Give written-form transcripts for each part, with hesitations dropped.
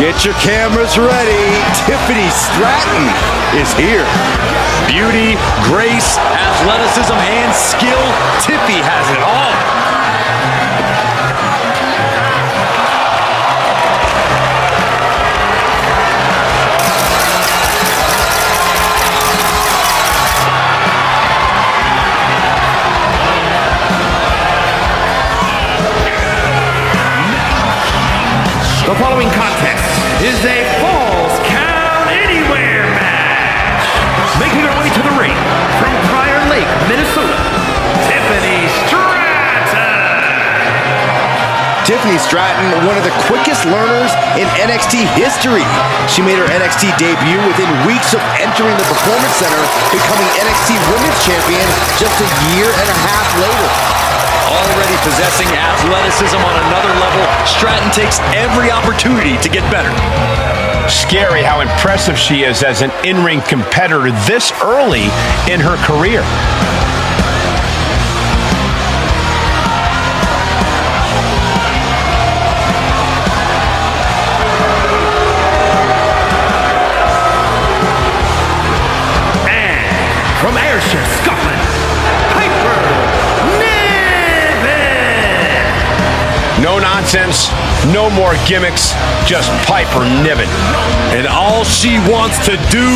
Get your cameras ready. Tiffany Stratton is here. Beauty, grace, athleticism, and skill. Tiffy has it all. The following contest is a Falls Count Anywhere match. Making her way to the ring from Prior Lake, Minnesota, Tiffany Stratton. Tiffany Stratton, one of the quickest learners in NXT history. She made her NXT debut within weeks of entering the Performance Center, becoming NXT Women's Champion just a year and a half later. Already possessing athleticism on another level, Stratton takes every opportunity to get better. Scary how impressive she is as an in-ring competitor this early in her career. And from Ayrshire, Scotland, No nonsense, no more gimmicks, just Piper Niven. And all she wants to do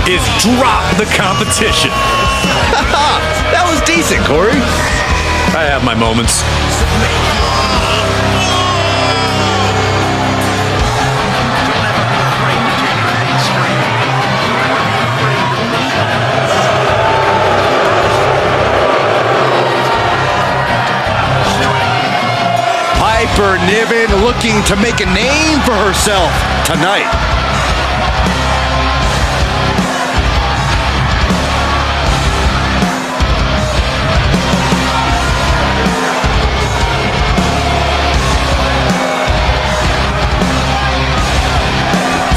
is drop the competition. That was decent, Corey. I have my moments. Piper Niven looking to make a name for herself tonight.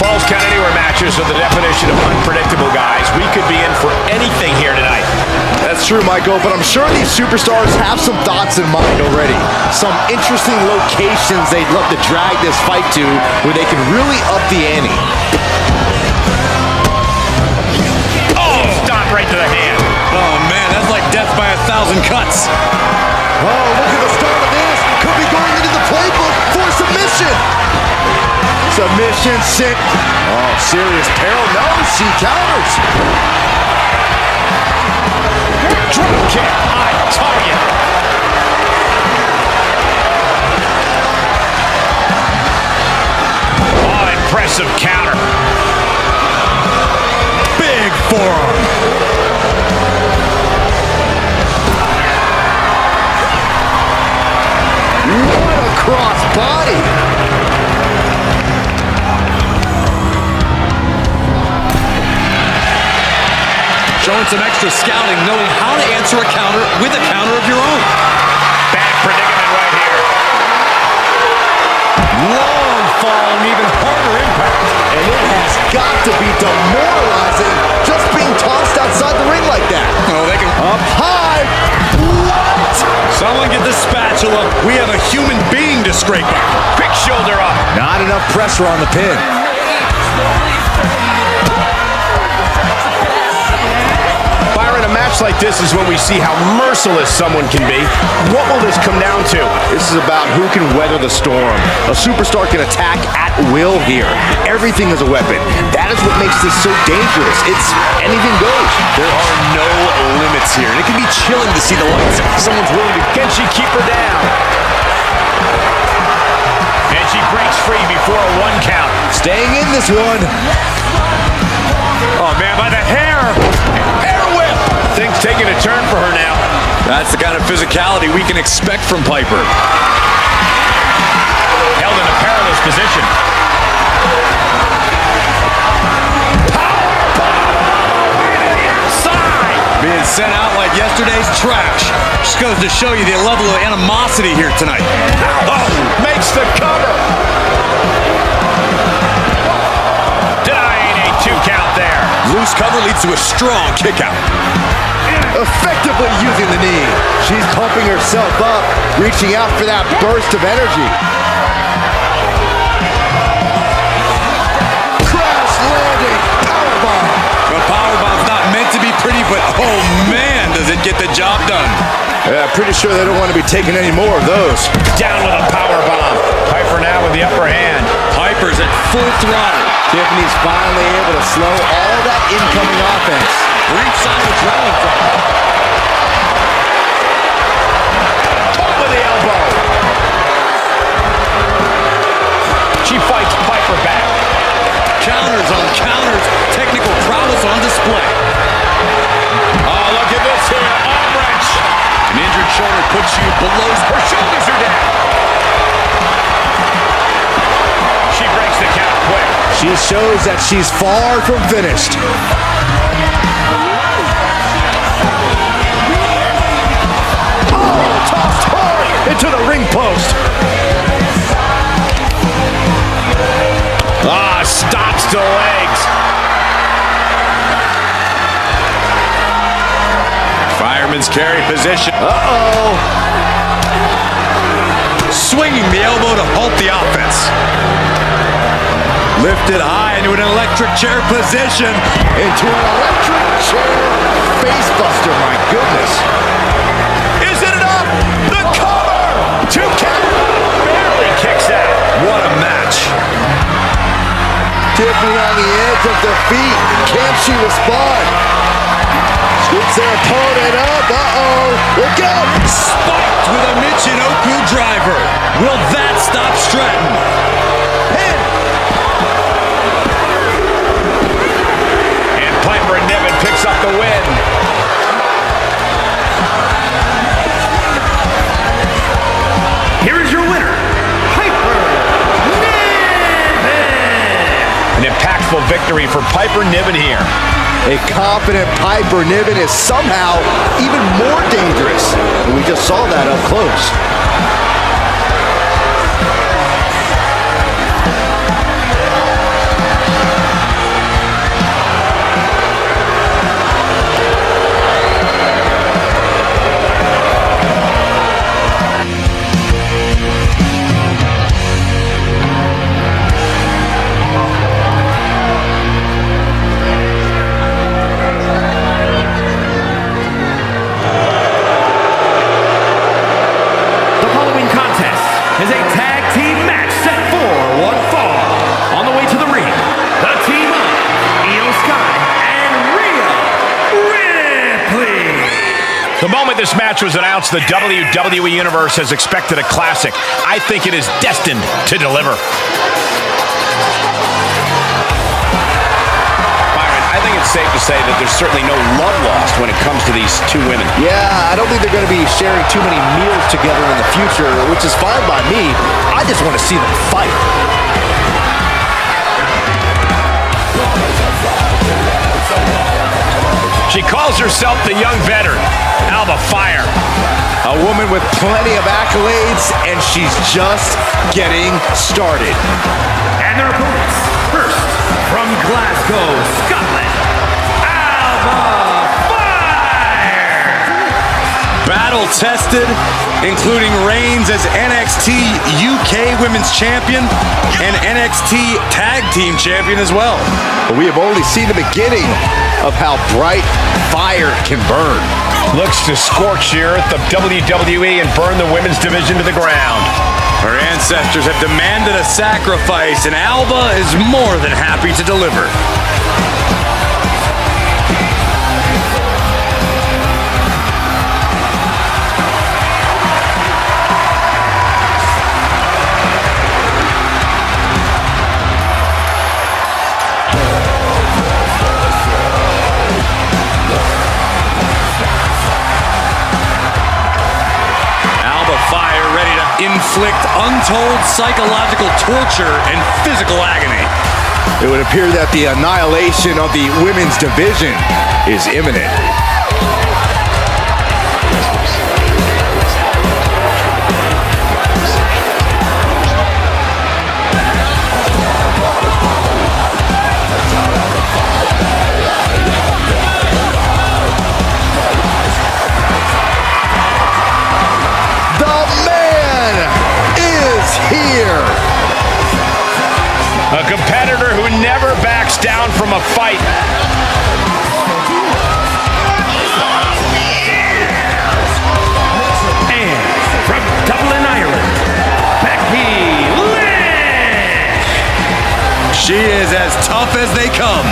Falls Count Anywhere matches are the definition of unpredictable, guys. We could be in for anything here tonight. That's true, Michael, but I'm sure these superstars have some thoughts in mind already. Some interesting locations they'd love to drag this fight to where they can really up the ante. Oh, stop right to the hand. Oh man, that's like death by 1,000 cuts. Oh, look at the start of this. Could be going into the playbook for submission. Submission sent. Oh, serious peril. No, she counters. Drop kick on target. Oh, impressive counter. Big forearm. What a cross body. Showing some extra scouting, knowing how to answer a counter with a counter of your own. Bad predicament right here. Long fall and even harder impact. And it has got to be demoralizing just being tossed outside the ring like that. Oh, they can... Up high. What? Someone get the spatula. We have a human being to scrape up. Quick shoulder up. Not enough pressure on the pin. Byron, a match like this is when we see how merciless someone can be. What will this come down to? This is about who can weather the storm. A superstar can attack at will here. Everything is a weapon. That is what makes this so dangerous. It's anything goes. There are no limits here. And it can be chilling to see the lights. Someone's willing to... Can she keep her down? And she breaks free before a 1 count. Staying in this one. Oh, man, by the hair. Hair whip. Things taking a turn for her now. That's the kind of physicality we can expect from Piper. Held in a perilous position. Being sent out like yesterday's trash. Just goes to show you the level of animosity here tonight. Oh, makes the cover. Denying a 2 count there. Loose cover leads to a strong kick out. Effectively using the knee. She's pumping herself up, reaching out for that burst of energy. pretty, but oh man, does it get the job done. Yeah, pretty sure they don't want to be taking any more of those. Down with a power bomb. Piper now with the upper hand. Piper's at full throttle. Tiffany's finally able to slow all that incoming offense. Ringside adrenaline from her. Top of the elbow. She fights Piper back. Counters on counters. Technical prowess on display. Oh, look at this here. Arm wrench. An injured shoulder puts you below. Her shoulders are down. She breaks the count quick. She shows that she's far from finished. Oh, tossed hard into the ring post. Ah, stops the legs. Fireman's carry position. Uh-oh. Swinging the elbow to halt the offense. Lifted high into an electric chair position. Into an electric chair facebuster, my goodness. Is it enough? The cover! 2 count. Barely kicks out. What a match. Tiffany on the edge of their feet. Can she respond? Scoops their opponent up. Uh-oh. Look out. Spiked with a Michinoku driver. Will that stop Stratton? Pin. And Piper and Niven picks up the win. Here is your winner, Piper Niven. An impactful victory for Piper Niven here. A confident Piper Niven is somehow even more dangerous. And we just saw that up close. The following contest is a tag team match set for one fall. On the way to the ring, the team of Io Sky and Rhea Ripley. The moment this match was announced, the WWE Universe has expected a classic. I think it is destined to deliver. Byron, I think it's safe to say that there's certainly no love lost when it comes to these two women. Yeah, I don't think they're going to be sharing too many meals together in the future, which is fine by me. I just want to see them fight. She calls herself the young veteran, Alba Fire. A woman with plenty of accolades, and she's just getting started. And their opponents, first from Glasgow, Scotland, Alba Fire. Battle tested, including reigns as NXT UK Women's Champion and NXT Tag Team Champion as well. But we have only seen the beginning of how bright fire can burn. Looks to scorch the earth of WWE and burn the women's division to the ground. Her ancestors have demanded a sacrifice, and Alba is more than happy to deliver. Inflict untold psychological torture and physical agony. It would appear that the annihilation of the women's division is imminent. Here. A competitor who never backs down from a fight. She is as tough as they come.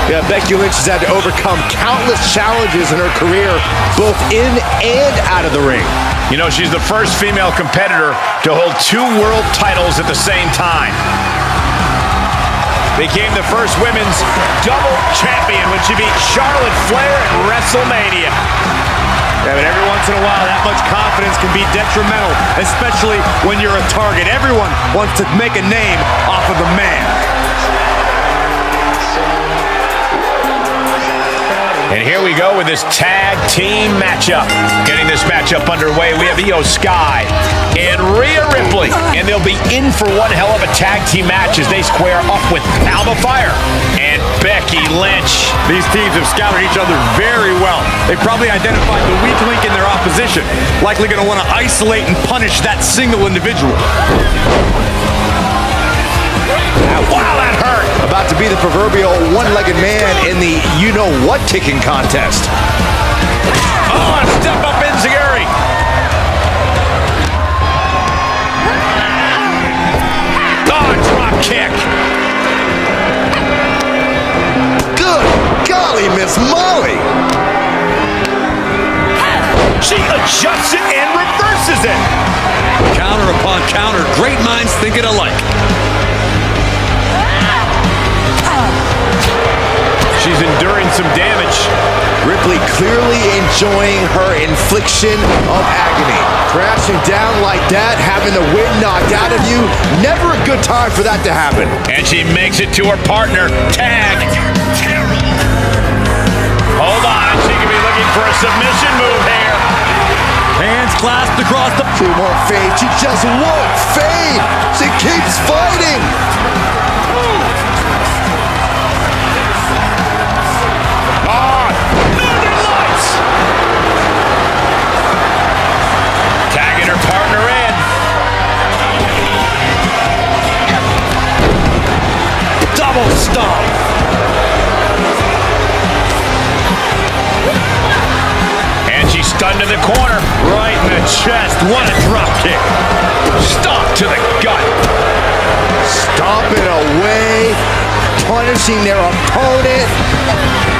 Yeah, Becky Lynch has had to overcome countless challenges in her career, both in and out of the ring. You know, she's the first female competitor to hold 2 world titles at the same time. Became the first women's double champion when she beat Charlotte Flair at WrestleMania. Yeah, but every once in a while, that much confidence can be detrimental, especially when you're a target. Everyone wants to make a name off of the man. And here we go with this tag team matchup. Getting this matchup underway, we have Io Sky and Rhea Ripley. And they'll be in for one hell of a tag team match as they square up with Alba Fire and Becky Lynch. These teams have scouted each other very well. They probably identified the weak link in their opposition. Likely going to want to isolate and punish that single individual. Wow, that hurt. About to be the proverbial one-legged man in the you-know-what kicking contest. Oh, a step up Enziguri. Oh, drop kick. Good golly, Miss Molly. She adjusts it and reverses it. Counter upon counter. Great minds thinking alike. She's enduring some damage. Ripley clearly enjoying her infliction of agony. Crashing down like that, having the wind knocked out of you, never a good time for that to happen. And she makes it to her partner. Tag. Hold on, she could be looking for a submission move here. Hands clasped across the... She won't fade, she just won't fade. She keeps fighting. Northern Lights! Tagging her partner in. Double stomp. And she's stunned in the corner. Right in the chest. What a drop kick. Stomp to the gut. Stomping away, punishing their opponent.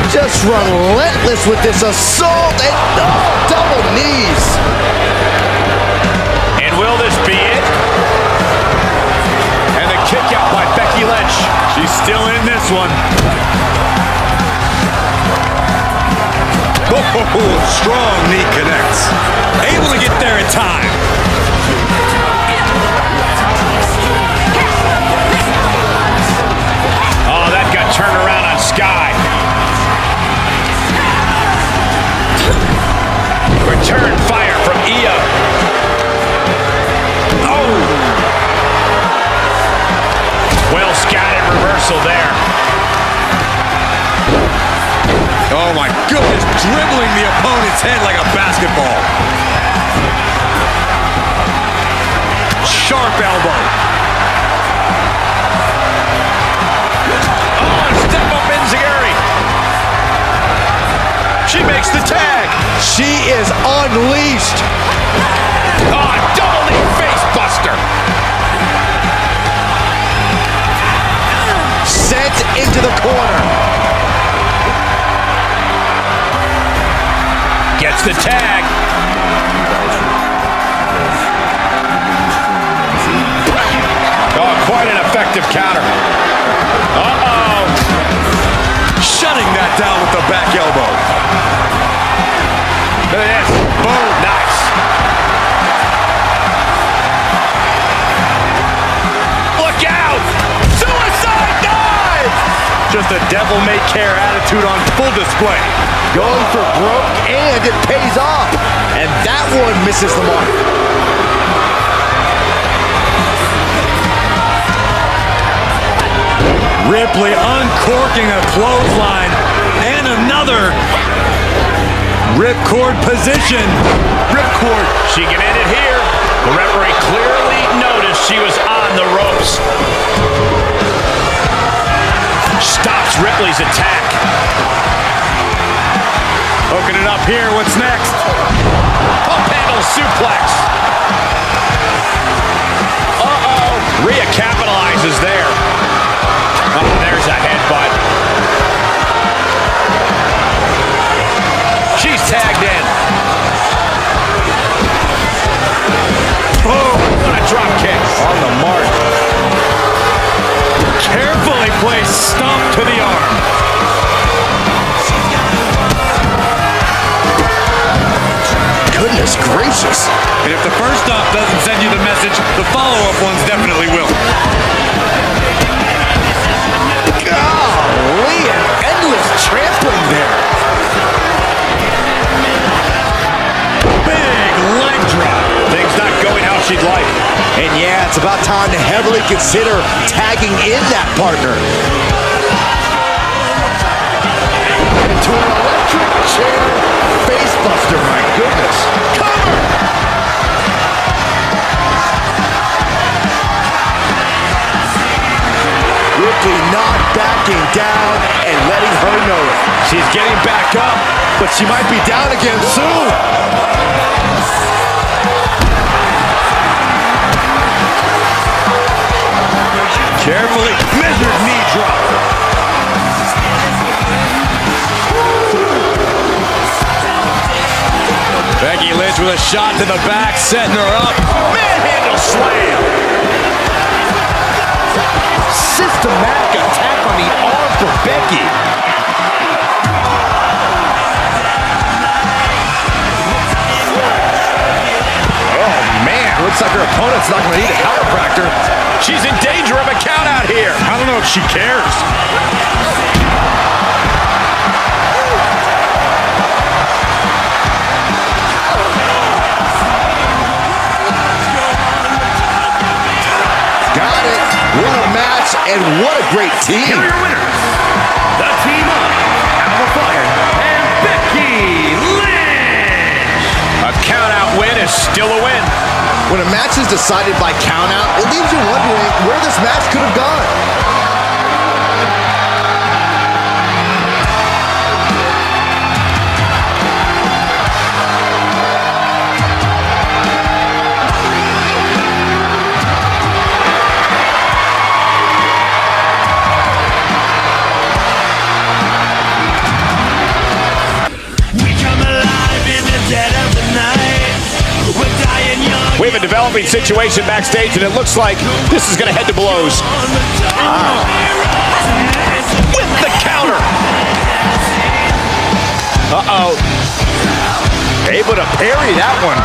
Just relentless with this assault and double knees. And will this be it? And the kick out by Becky Lynch. She's still in this one. Oh, strong knee connects. Able to get there in time. Oh, that got turned around on Sky. Return fire from Io. Oh! Well scattered reversal there. Oh my goodness, dribbling the opponent's head like a basketball. Sharp elbow. Oh, step up Enziguri. She makes the tag. She is unleashed. Oh, double knee face buster. Sent into the corner. Gets the tag. Oh, quite an effective counter. Uh-oh. Shutting that down with the back elbow. Look at this. Boom. Nice. Look out. Suicide dive. Just a devil-may-care attitude on full display. Going for broke, and it pays off. And that one misses the mark. Ripley uncorking a clothesline. And another. Ripcord position. Ripcord. She can end it here. The referee clearly noticed she was on the ropes. Stops Ripley's attack. Hooking it up here. What's next? Pump handle suplex. Uh-oh. Rhea capitalizes there. messages. And if the first stop doesn't send you the message, the follow-up ones definitely will. Golly, an endless trampling there. Big leg drop. Things not going how she'd like. And yeah, it's about time to heavily consider tagging in that partner. Into an electric chair facebuster, my goodness. Cover! Ripley not backing down and letting her know it. She's getting back up, But she might be down again soon. Carefully measured knee drop. Becky Lynch with a shot to the back, setting her up. manhandle slam. Systematic attack on the arm for Becky. Oh, man. Looks like her opponent's not going to need a chiropractor. She's in danger of a count out here. I don't know if she cares. Got it. What a match and what a great team. Here are your winners, the team of Alba Fire and Becky Lynch. A count out win is still a win. When a match is decided by countout, it leaves you wondering where this match could have gone. We have a developing situation backstage, and it looks like this is going to head to blows. With the counter. Uh-oh. Able to parry that one.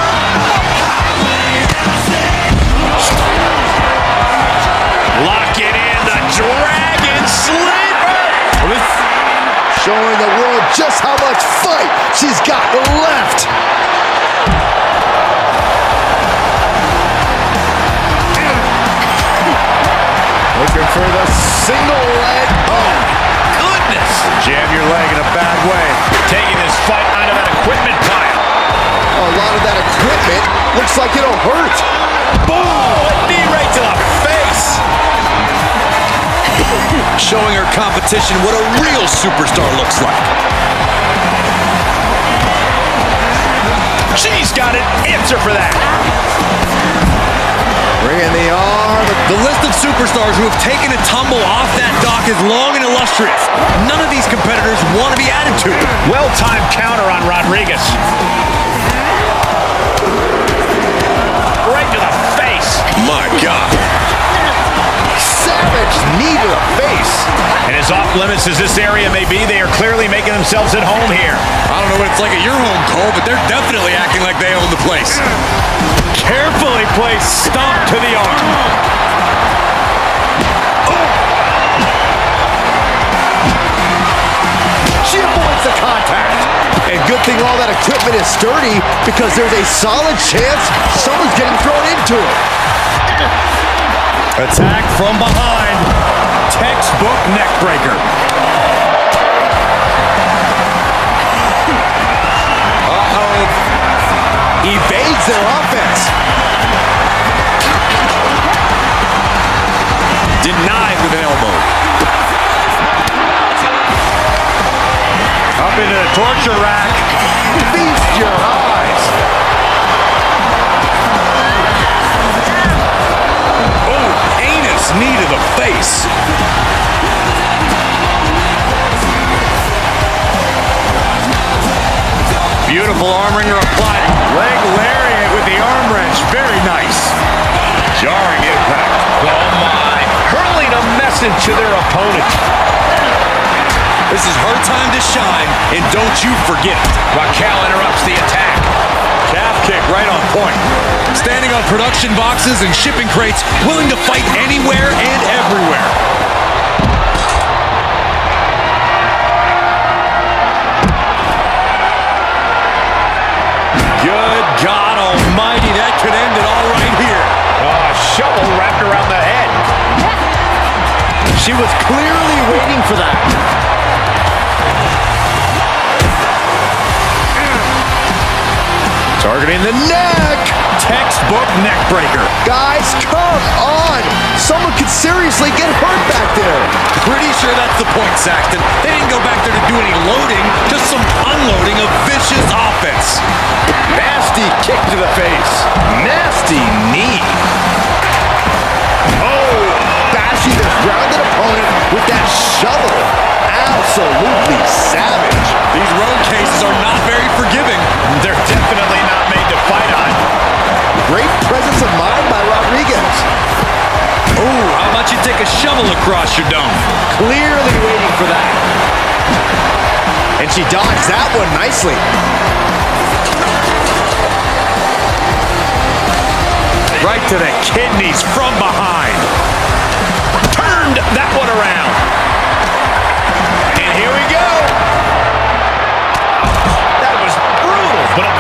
Locking in the Dragon Sleeper. Showing the world just how much fight she's got left. Looking for the single leg. Oh, Goodness. Jam your leg in a bad way. Taking this fight out of that equipment pile. a lot of that equipment looks like it'll hurt. Boom! A knee right to the face. Showing her competition what a real superstar looks like. She's got an answer for that. Bringing the arm. The list of superstars who have taken a tumble off that dock is long and illustrious. None of these competitors want to be added to. Well-timed counter on Rodriguez. Right to the face. My God. Savage knee to the face. And as off limits as this area may be, they are clearly making themselves at home here. I don't know what it's like at your home, Cole, but they're definitely acting like they own the place. Carefully placed stomp to the arm. She avoids the contact. And good thing all that equipment is sturdy because there's a solid chance someone's getting thrown into it. Attack from behind. Textbook neckbreaker. Evades their offense. Denied with an elbow. Up into the torture rack. Feast your eyes. Oh, anus knee to the face. Beautiful arm wringer applied. Leg lariat with the arm wrench. Very nice. Jarring impact. Oh my. Hurling a message to their opponent. This is her time to shine, and don't you forget it. Raquel interrupts the attack. Calf kick right on point. Standing on production boxes and shipping crates, willing to fight anywhere and everywhere. Good God almighty, that could end it all right here. Oh, a shovel wrapped around the head. She was clearly waiting for that. Targeting the neck. Textbook neck breaker. Guys, come on. Someone could seriously get hurt back there. Pretty sure that's the point, Saxton. They didn't go back there to do any loading, just some unloading of vicious offense. Nasty kick to the face. Nasty knee. Oh, bashing their grounded opponent with that shovel. Absolutely savage. These road cases are not very forgiving. They're definitely not made to fight on. Great presence of mind by Rodriguez. Ooh, how about you take a shovel across your dome? Clearly waiting for that. And she dodged that one nicely. Right to the kidneys from behind. Turned that one around. And here we go. That was brutal, but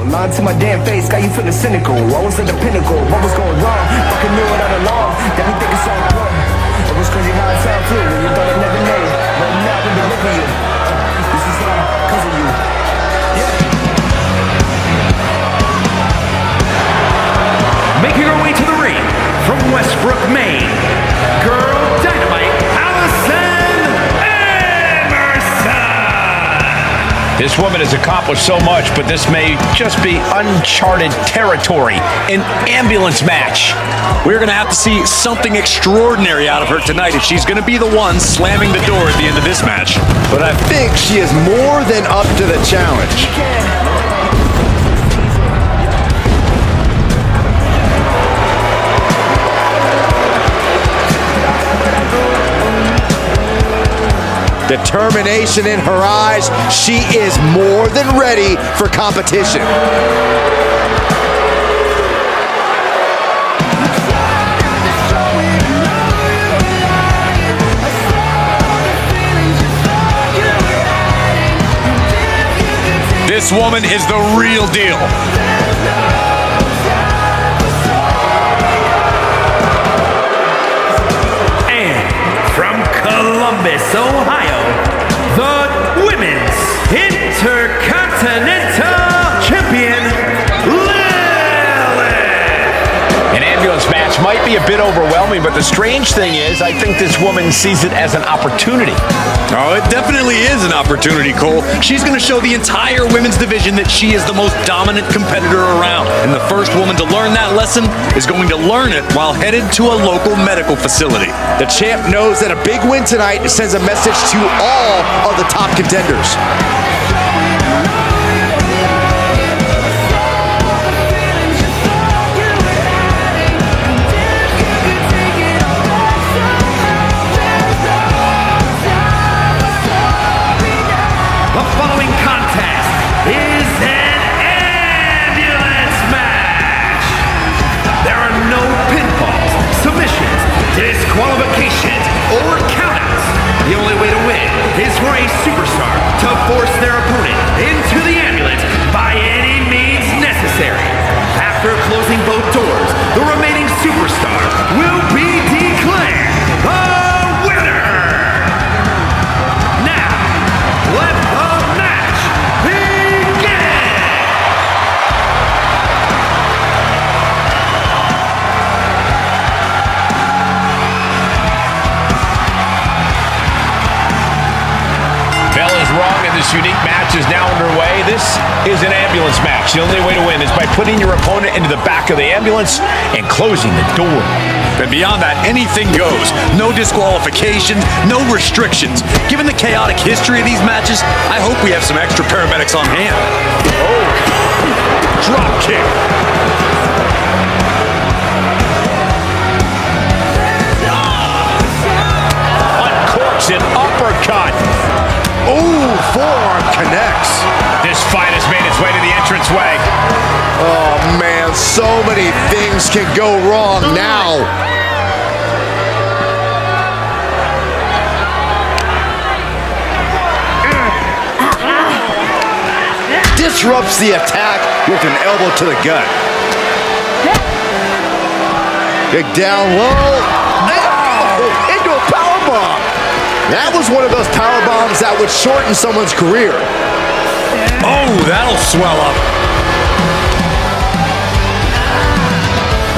Lying to my damn face, got you feeling cynical. I was at the pinnacle, what was going wrong? Fucking knew it all along, that we think it's all wrong. It was crazy how it felt through when you thought it never made. But now we deliver you. This is all cause of you. Making her way to the ring from Westbrook, Maine, Girl Dynamite, Allison Emerson. this woman has accomplished so much, but this may just be uncharted territory. An ambulance match. We're going to have to see something extraordinary out of her tonight if she's going to be the one slamming the door at the end of this match. But I think she is more than up to the challenge. Determination in her eyes. She is more than ready for competition. This woman is the real deal. And from Columbus, Ohio, the Women's Intercontinental Champion, An ambulance match might be a bit overwhelming, but the strange thing is, I think this woman sees it as an opportunity. Oh, it definitely is an opportunity, Cole. She's going to show the entire women's division that she is the most dominant competitor around. And the first woman to learn that lesson is going to learn it while headed to a local medical facility. The champ knows that a big win tonight sends a message to all of the top contenders. The following contest is an ambulance match. There are no pinfalls, submissions, disqualifications, or countouts. The only way to win is for a superstar to force their opponent into the ambulance by any means necessary. After closing both doors, the remaining superstar will be declared the winner. Now, let the match begin! Bell is wrong, and this unique match is now underway. This is an ambulance match. The only way to win is by putting your opponent into the back of the ambulance and closing the door. And beyond that, anything goes. No disqualifications, no restrictions. Given the chaotic history of these matches, I hope we have some extra paramedics on hand. Oh, drop kick. Uncorks an uppercut. Ooh, forearm connects. This fight has made its way to the entranceway. Oh, so many things can go wrong now. Disrupts the attack with an elbow to the gut. Big down low. Oh, into a powerbomb. That was one of those powerbombs that would shorten someone's career. Oh, that'll swell up.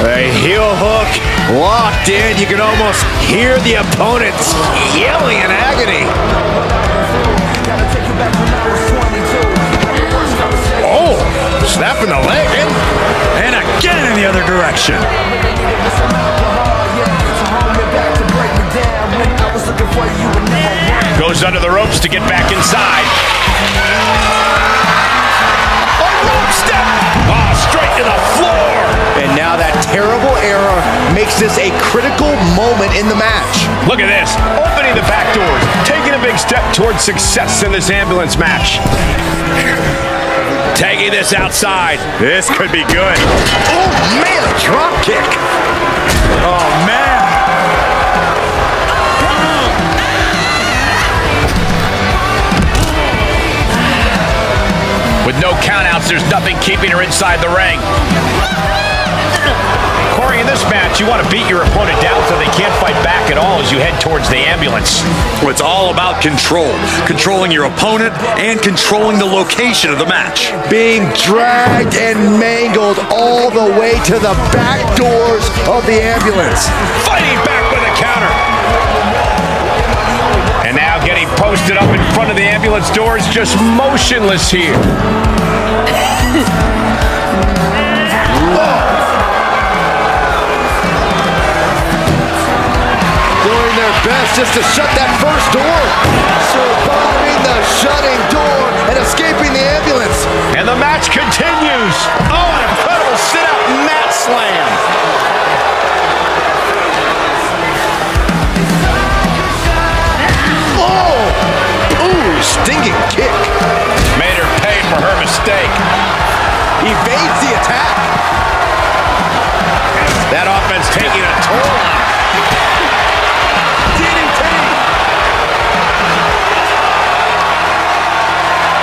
A heel hook locked in. You can almost hear the opponents yelling in agony. Oh, snapping the leg in. And again in the other direction. Goes under the ropes to get back inside. A rope step. Oh, straight to the floor. And now that terrible error makes this a critical moment in the match. Look at this. Opening the back doors. Taking a big step towards success in this ambulance match. Tagging this outside. This could be good. Oh, man, a drop kick. Oh, man. With no countouts, there's nothing keeping her inside the ring. Corey, in this match, you want to beat your opponent down so they can't fight back at all as you head towards the ambulance. It's all about control. Controlling your opponent and controlling the location of the match. Being dragged and mangled all the way to the back doors of the ambulance. Fighting back with a counter. And now getting posted up in front of the ambulance doors, just motionless here. Doing their best just to shut that first door. Surviving the shutting door and escaping the ambulance. And the match continues. Oh, an incredible sit-out mat slam. Stinging kick. Made her pay for her mistake. Evades the attack. That offense taking a toll on her. DDT.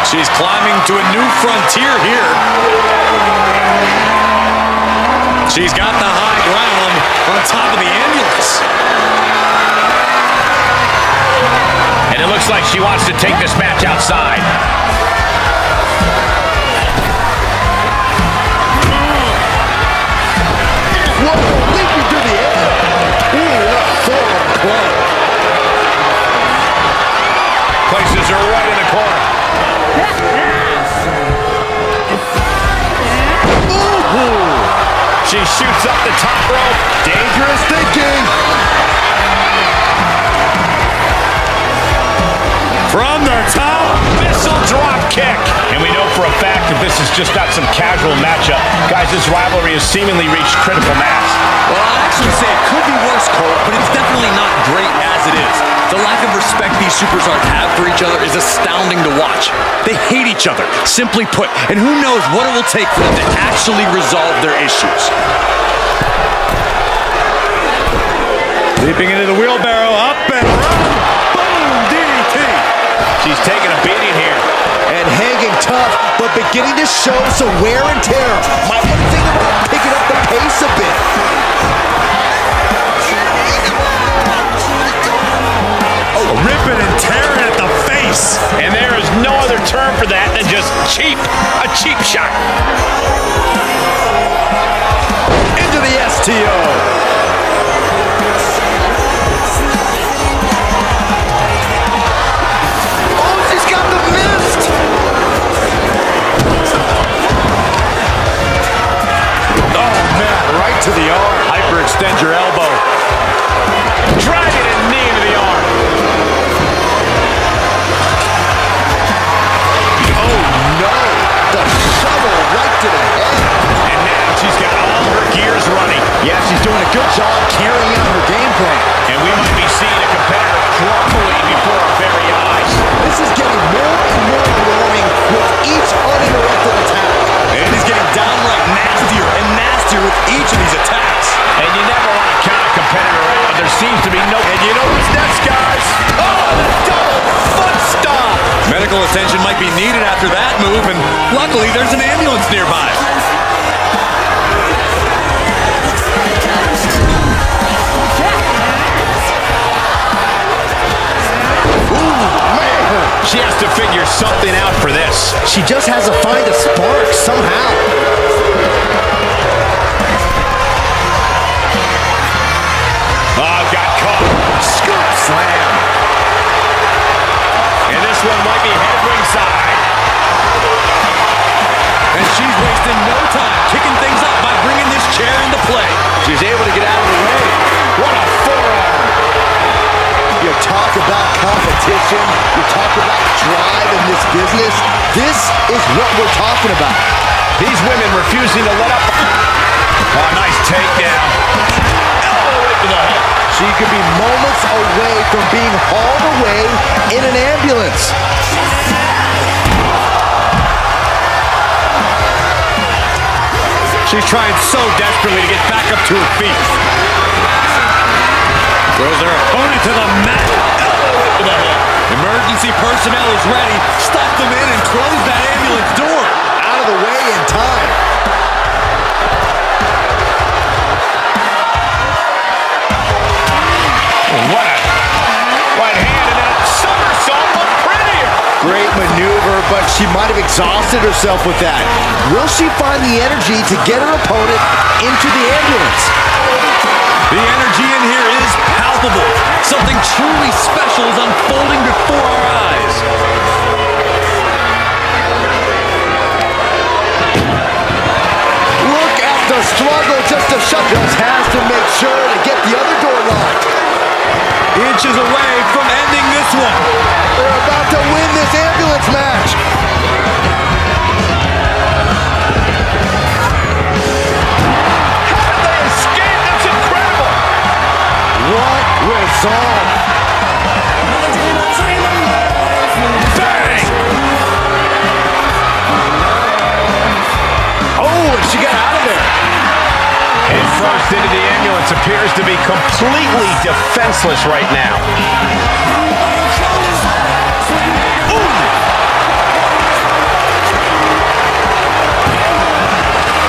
She's climbing to a new frontier here. She's got the high ground on top of the ambulance. And it looks like she wants to take this match outside. Whoa, leaping through the air. Ooh, what a forearm club. Places her right in the corner. Ooh. She shoots up the top rope. Dangerous thinking. From the top. Missile drop kick. And we know for a fact that this is just not some casual matchup. Guys, this rivalry has seemingly reached critical mass. Well, I'd actually say it could be worse, Cole, but it's definitely not great as it is. The lack of respect these superstars have for each other is astounding to watch. They hate each other, simply put, and who knows what it will take for them to actually resolve their issues. Leaping into the wheelbarrow, up and around. Boom, DDT. She's taking a beating here. And hanging tough, but beginning to show some wear and tear. Might want to think about picking up the pace a bit. Oh, ripping and tearing at the face. And there is no other term for that than just cheap. A cheap shot. Into the STO. To the arm. Hyperextend your elbow. Driving a knee into the arm. Oh no! The shovel right to the head. And now she's got all her gears running. Yeah, she's doing a good job carrying out her game plan. And we might be seeing a competitor crumbling before our very eyes. This is getting more and more alarming with each uninterrupted attack. And it is getting downright nastier and nastier attention might be needed after that move, and luckily there's an ambulance nearby. She has to figure something out for this. She just has to find a spark somehow. Oh, got caught. Scoop slam. And this one might be head ringside. And she's wasting no time kicking things up by bringing this chair into play. She's able to get out of the way. What a forearm. You talk about competition, you talk about drive in this business. This is what we're talking about. These women refusing to let up. Oh, nice takedown. Elbow into the head. She could be moments away from being hauled away in an ambulance. She's trying so desperately to get back up to her feet. Throws her opponent to the mat. Elbow to the head. Emergency personnel is ready. Stuff them in and close that ambulance door. Out of the way in time. What a right hand and then a somersault, but prettier. Great maneuver, but she might have exhausted herself with that. Will she find the energy to get her opponent into the ambulance? The energy in here is palpable. Something truly special is unfolding before our eyes. Look at the struggle just to shut. Just has to make sure to get the other door locked. Inches away from ending this one. They're about to win this ambulance match. How did they escape? That's incredible. What resolve. Bang! Oh, and she got out of there. Head first into the ambulance, appears to be completely defenseless right now.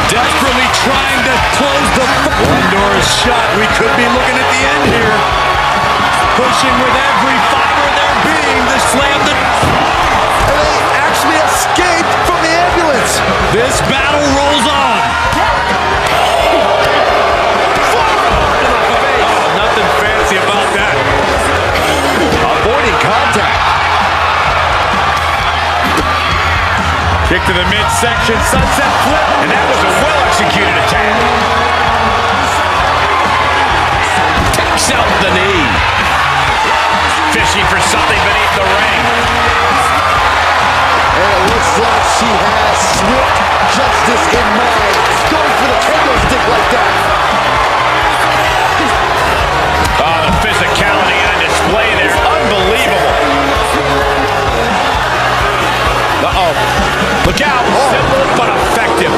Desperately trying to close the... One door is shut. We could be looking at the end here. Pushing with every fiber of their being to slam the... And they actually escaped from the ambulance. This battle rolls on. Nothing fancy about that. Avoiding contact. Kick to the midsection, sunset flip. And that was a well-executed attack. Takes out the knee. Fishing for something beneath the ring. And it looks like she has swift justice in mind. Going for the kendo stick like that. Oh, the physicality on display there. Unbelievable. Uh-oh. Look out. Simple but effective.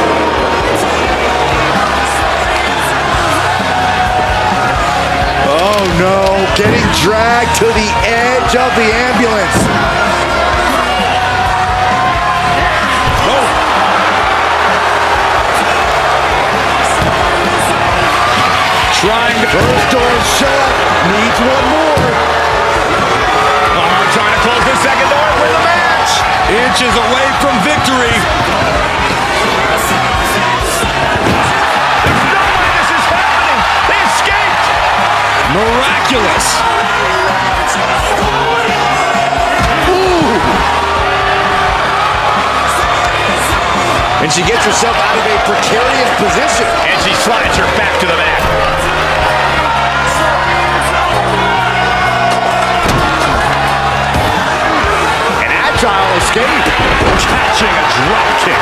Oh no, getting dragged to the edge of the ambulance. Oh. Trying to... First door shut, needs one more. Trying to close the second door and win the match. Inches away from victory. There's no way this is happening. They escaped. Miraculous. Ooh. And she gets herself out of a precarious position. And she slides her back to the mat. An agile escape. Catching a drop kick.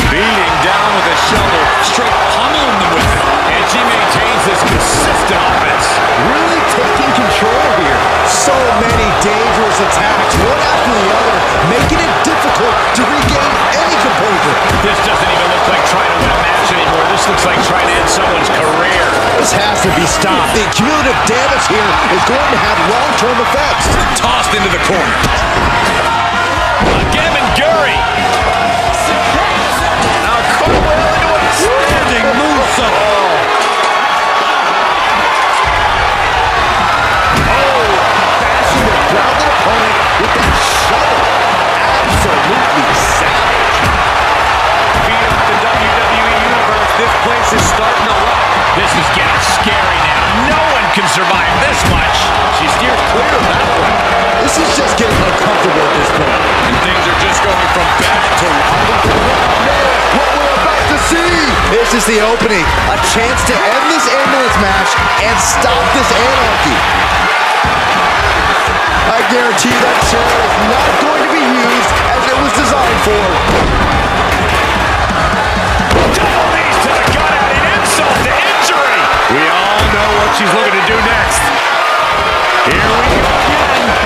Beating down with a shovel. Straight pummeling them with it. And she maintains this consistent offense. Really taking control here. So many dangerous attacks, one after the other, making it difficult to regain any composure. This doesn't even look like trying to win a match anymore. This looks like trying to end someone's career. This has to be stopped. The cumulative damage here is going to have long-term effects. Tossed into the corner. Again, Guri. Now cartwheel into a standing moonsault. Bashing the grounded opponent with that shovel. Absolutely savage. Beat up the WWE Universe. This place is starting to rock. This is getting scary now. No one can survive this much. She steers clear of that one. This is just getting uncomfortable at this point. And things are just going from bad to What we're about to see! This is the opening. A chance to end this ambulance match and stop this anarchy. I guarantee that chair is not going to be used as it was designed for. Double knees to the gut, adding insult to injury. We all know what she's looking to do next. Here we go again.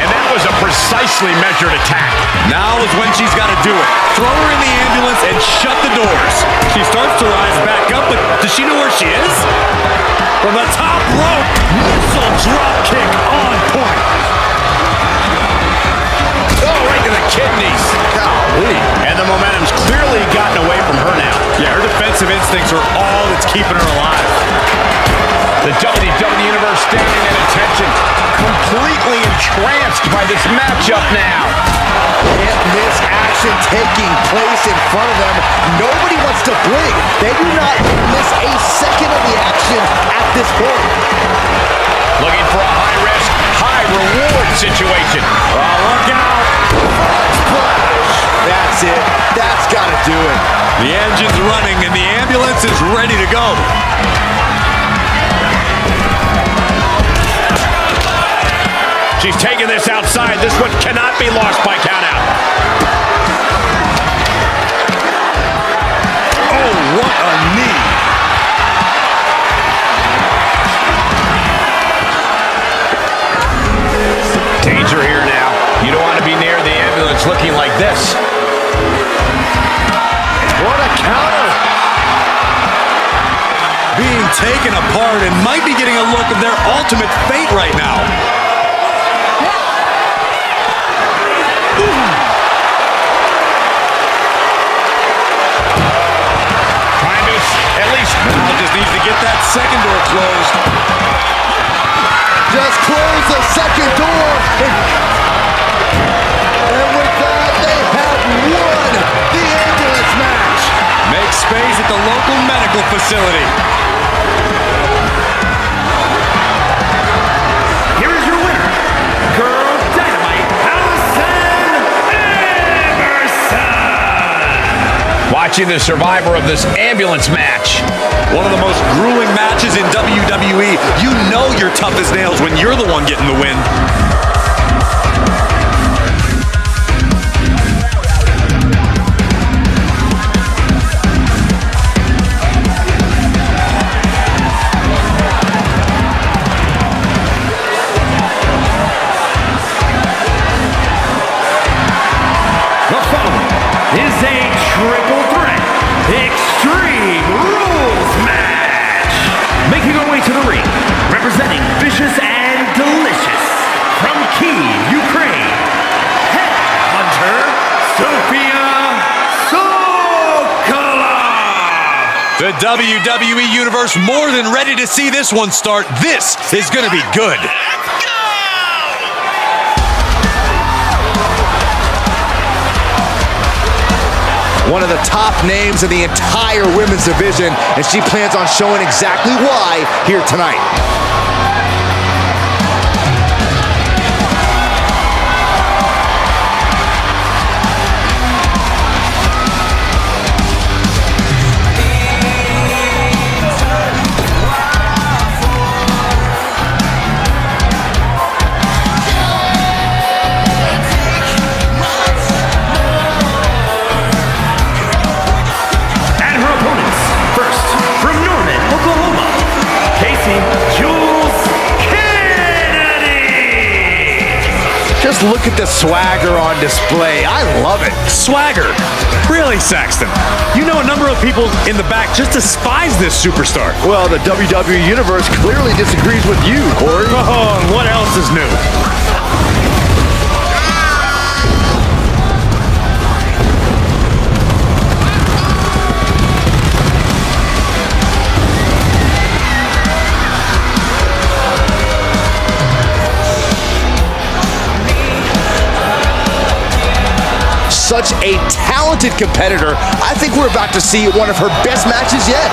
And that was a precisely measured attack. Now is when she's got to do it. Throw her in the ambulance and shut the doors. She starts to rise back up, but does she know where she is? From the top rope, missile drop kick on point. Oh, right to the kidneys. Golly. And the momentum's clearly gotten away from her now. Yeah, her defensive instincts are all that's keeping her alive. The WWE Universe standing at attention, completely entranced by this matchup now. Can't miss action taking place in front of them. Nobody wants to blink. They do not miss a second of the action at this point. Looking for a high-risk, high-reward situation. Oh, look out. Splash. That's it. That's got to do it. The engine's running and the ambulance is ready to go. She's taking this outside. This one cannot be lost by countout. Oh, what a knee. Danger here now. You don't want to be near the ambulance looking like this. What a counter. Being taken apart and might be getting a look of their ultimate fate right now. Trying to at least... Now just needs to get that second door closed. Just close the second door. And with that, they have won the ambulance match. Make space at the local medical facility. Here is your winner, Girl Dynamite, Allison Emerson. Watching the survivor of this ambulance match. One of the most grueling matches in WWE. You know you're tough as nails when you're the one getting the win. The following is a triple threat Extreme Rules match. Making her way to the ring, representing Vicious and Delicious from Kyiv, Ukraine, Headhunter Sophia Sokolov. The WWE Universe more than ready to see this one start. This is going to be good. One of the top names in the entire women's division, and she plans on showing exactly why here tonight. And her opponents, first from Norman, Oklahoma, Casey Jules. Just look at the swagger on display. I love it. Swagger. Really, Saxton? You know a number of people in the back just despise this superstar. Well, the WWE Universe clearly disagrees with you, Corey. Oh, and what else is new? Such a talented competitor. I think we're about to see one of her best matches yet.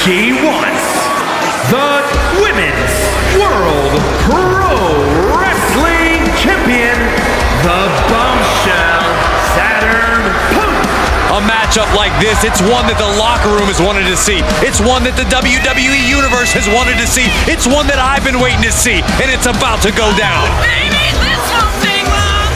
She wants the Women's World Pro Wrestling Champion, the Bombshell Saturn Punk. A matchup like this, it's one that the locker room has wanted to see. It's one that the WWE Universe has wanted to see. It's one that I've been waiting to see, and it's about to go down. Baby, this whole thing, Mom.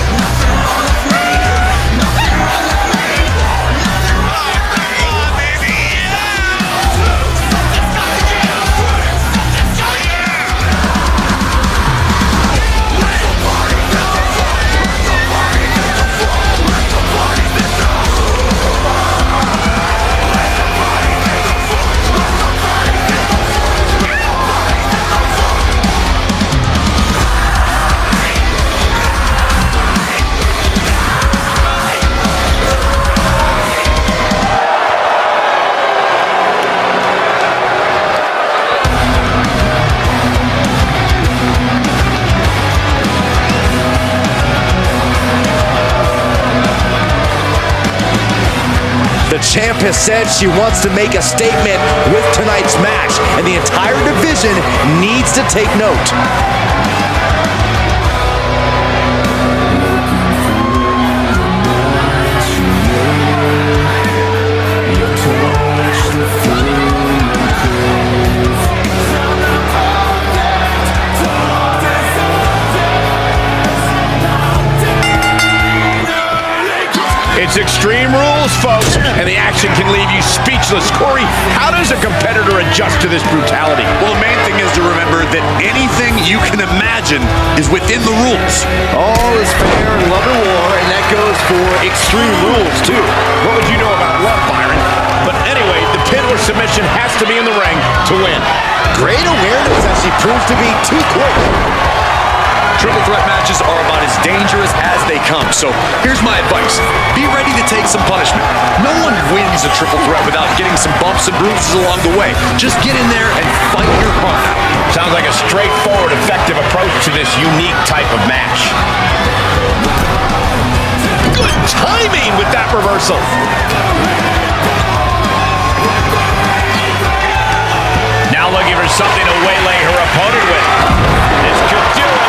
The champ has said she wants to make a statement with tonight's match, and the entire division needs to take note. It's Extreme Rules, folks, and the action can leave you speechless. Corey, how does a competitor adjust to this brutality? Well, the main thing is to remember that anything you can imagine is within the rules. All is fair in love and war, and that goes for Extreme Rules, too. What would you know about love, Byron? But anyway, the pin or submission has to be in the ring to win. Great awareness as she proves to be too quick. Triple threat matches are about as dangerous as they come. So here's my advice. Be ready to take some punishment. No one wins a triple threat without getting some bumps and bruises along the way. Just get in there and fight your heart out. Sounds like a straightforward, effective approach to this unique type of match. Good timing with that reversal. Now looking for something to waylay her opponent with. This could do it.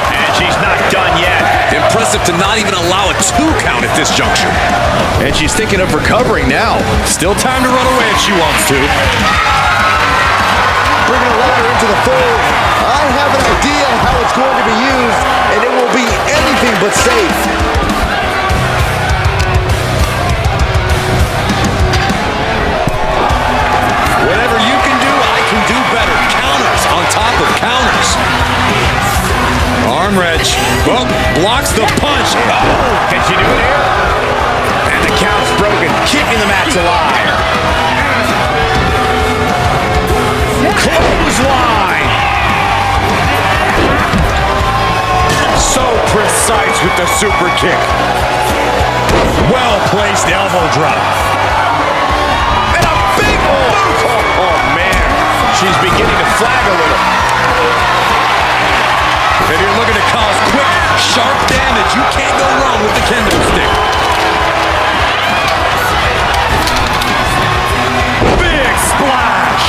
And she's not done yet. Impressive to not even allow a 2 count at this juncture. And she's thinking of recovering now. Still time to run away if she wants to. Bringing a ladder into the fold. I have an idea of how it's going to be used, and it will be anything but safe. Whatever you can do, I can do better. Counters on top of counters. Arm wrench. Well, blocks the punch. Oh, can she do it here? And the count's broken, keeping the match alive. Clothesline. So precise with the super kick. Well-placed elbow drop. And a big boot. She's beginning to flag a little. If you're looking to cause quick, sharp damage, you can't go wrong with the kendo stick. Big splash!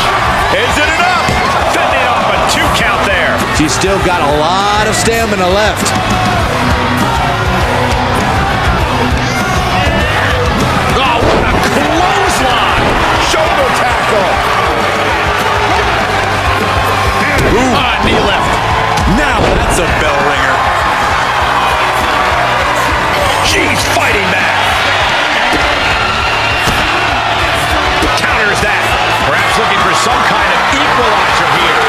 Is it enough? Fending off a 2 count there. She's still got a lot of stamina left. Oh, what a clothesline! Shoulder tackle. Knee left. Now that's a bell ringer. She's fighting back. Counters that. Perhaps looking for some kind of equalizer here.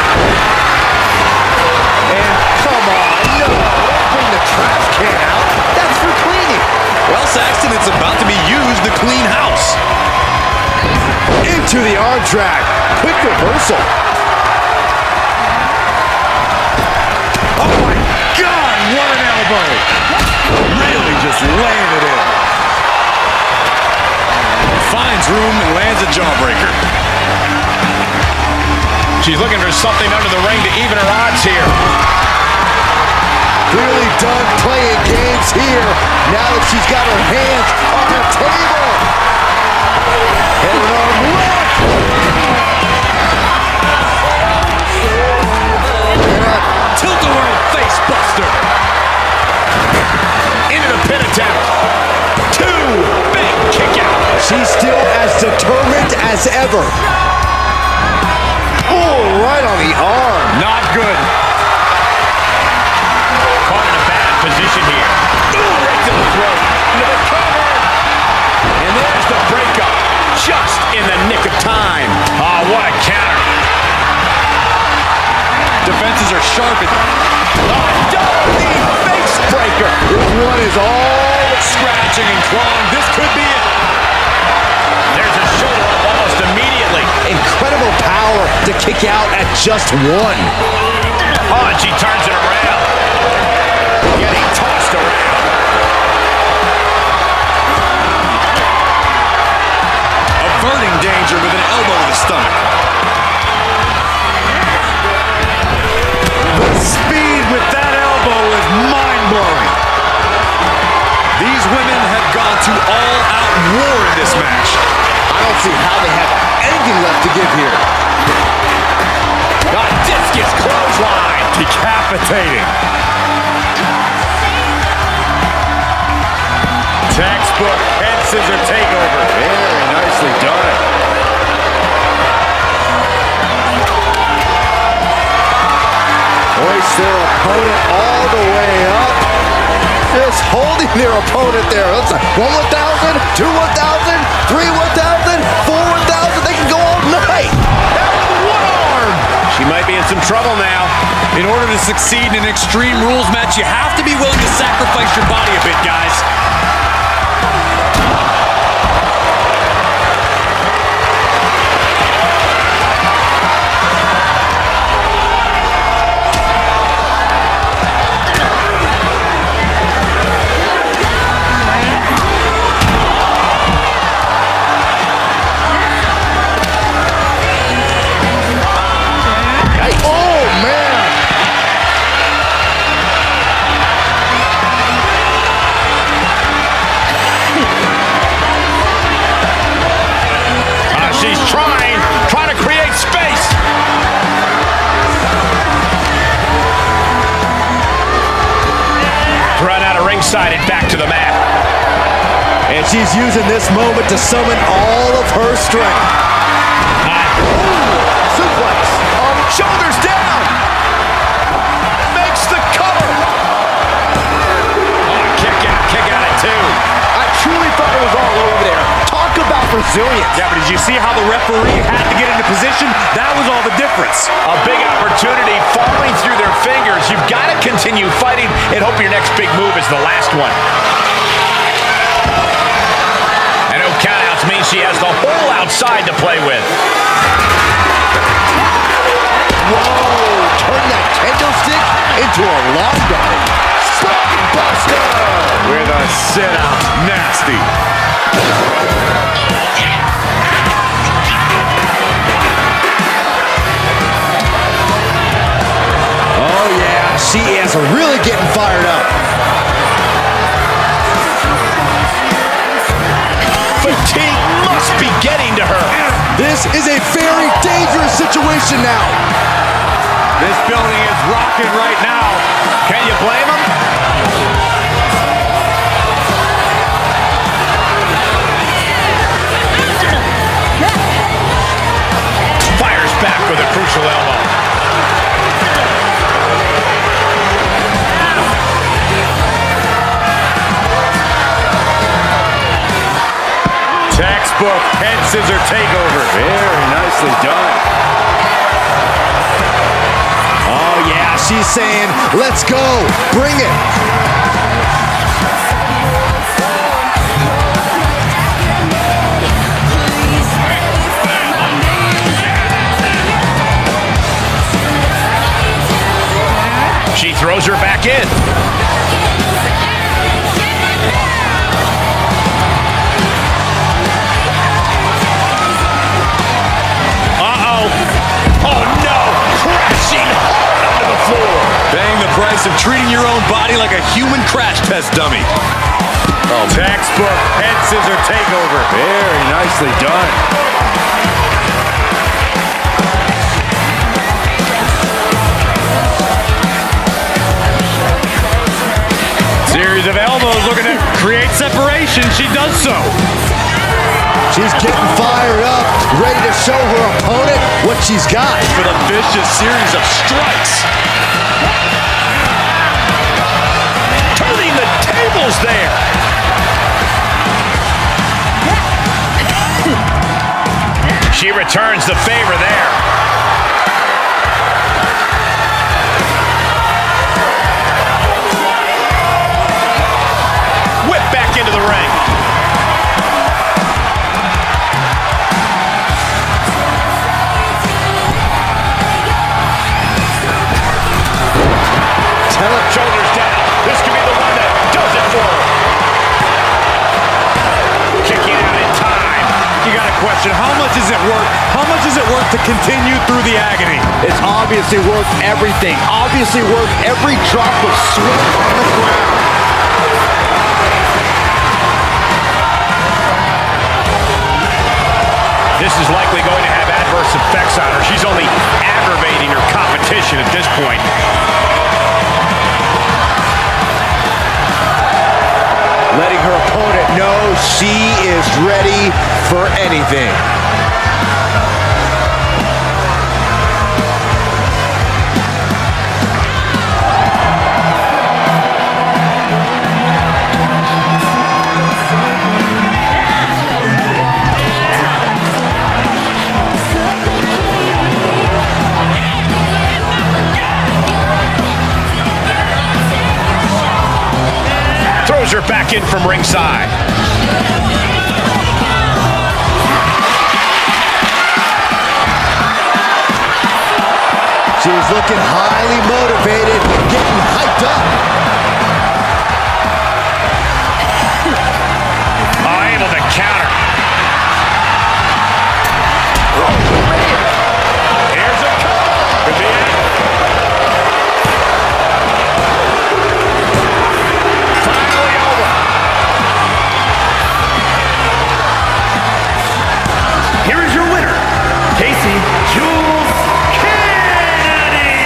And come on, no, don't bring the trash can out. That's for cleaning. Well, Saxton, it's about to be used to clean house. Into the arm drag. Quick reversal. Oh my God, what an elbow! Really just laying it in. Finds room and lands a jawbreaker. She's looking for something under the ring to even her odds here. Really done playing games here. Now that she's got her hands on the table. And an arm lock. Tilt-a-whirl face buster. Into the pin attempt. 2 big kick out. She's still as determined as ever. Oh, right on the arm. Not good. Caught in a bad position here. Ooh, right to the throat. Into the cover. And there's the breakup. Just in the nick of time. Oh, what a counter. Defenses are sharp. Double knee face breaker. This one is all Scratching and clawing. This could be it. There's a shoulder up almost immediately. incredible power to kick out at just 1. Oh, and she turns it around. Getting tossed around. Averting danger with an elbow to the stomach. The speed with that elbow is mind-blowing. These women have gone to all-out war in this match. I don't see how they have anything left to give here. A discus clothesline. Decapitating. Textbook head scissor takeover. Very nicely done. Hoist their opponent all the way up. Just holding their opponent there. Looks like 1 1,000, 2 1,000, 3 1,000, 4 1,000. They can go all night. One arm. She might be in some trouble now. In order to succeed in an Extreme Rules match, you have to be willing to sacrifice your body a bit, guys. Trying to create space. Run out of ringside and back to the mat. And she's using this moment to summon all of her strength. Suplex. Shoulders down. Makes the cover. Oh, kick out at 2. I truly thought it was all over there. Talk about resilience. Yeah, but did you see how the referee had to get into position? That was all the difference. A big opportunity falling through their fingers. You've got to continue fighting and hope your next big move is the last one. And no countouts means she has the whole outside to play with. Whoa, turn that kendo stick into a long guard. Buster With a sit-out. Nasty. she is really getting fired up. Fatigue must be getting to her. This is a very dangerous situation now. This building is rocking right now. Can you blame him? Fires back with a crucial elbow. Textbook head scissor takeover. Very nicely done. Oh, yeah, she's saying, let's go, bring it. She throws her back in. Oh no! Crashing hard onto the floor. Paying the price of treating your own body like a human crash test dummy. Oh, textbook head scissor takeover. Very nicely done. Series of elbows looking to create separation. She does so. She's getting fired up, ready to show her opponent what she's got. For the vicious series of strikes. Turning the tables there. She returns the favor there. Whip back into the ring. Shoulders down. This could be the one that does it for her. Kicking out in time. You got to question, how much is it worth? How much is it worth to continue through the agony? It's obviously worth everything. Obviously worth every drop of sweat on the ground. This is likely going to have adverse effects on her. She's only aggravating her competition at this point. Letting her opponent know she is ready for anything. Throws her back in from ringside. She's looking highly motivated, getting hyped up. Able to counter. Here's a cover. Could be it. Finally over. Here is your winner, Casey Jules Kennedy.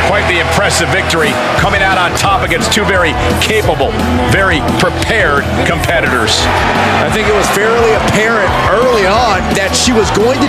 Quite the impressive victory, coming out on top against two very capable, very prepared competitors. I think it was fairly apparent early on that she was going to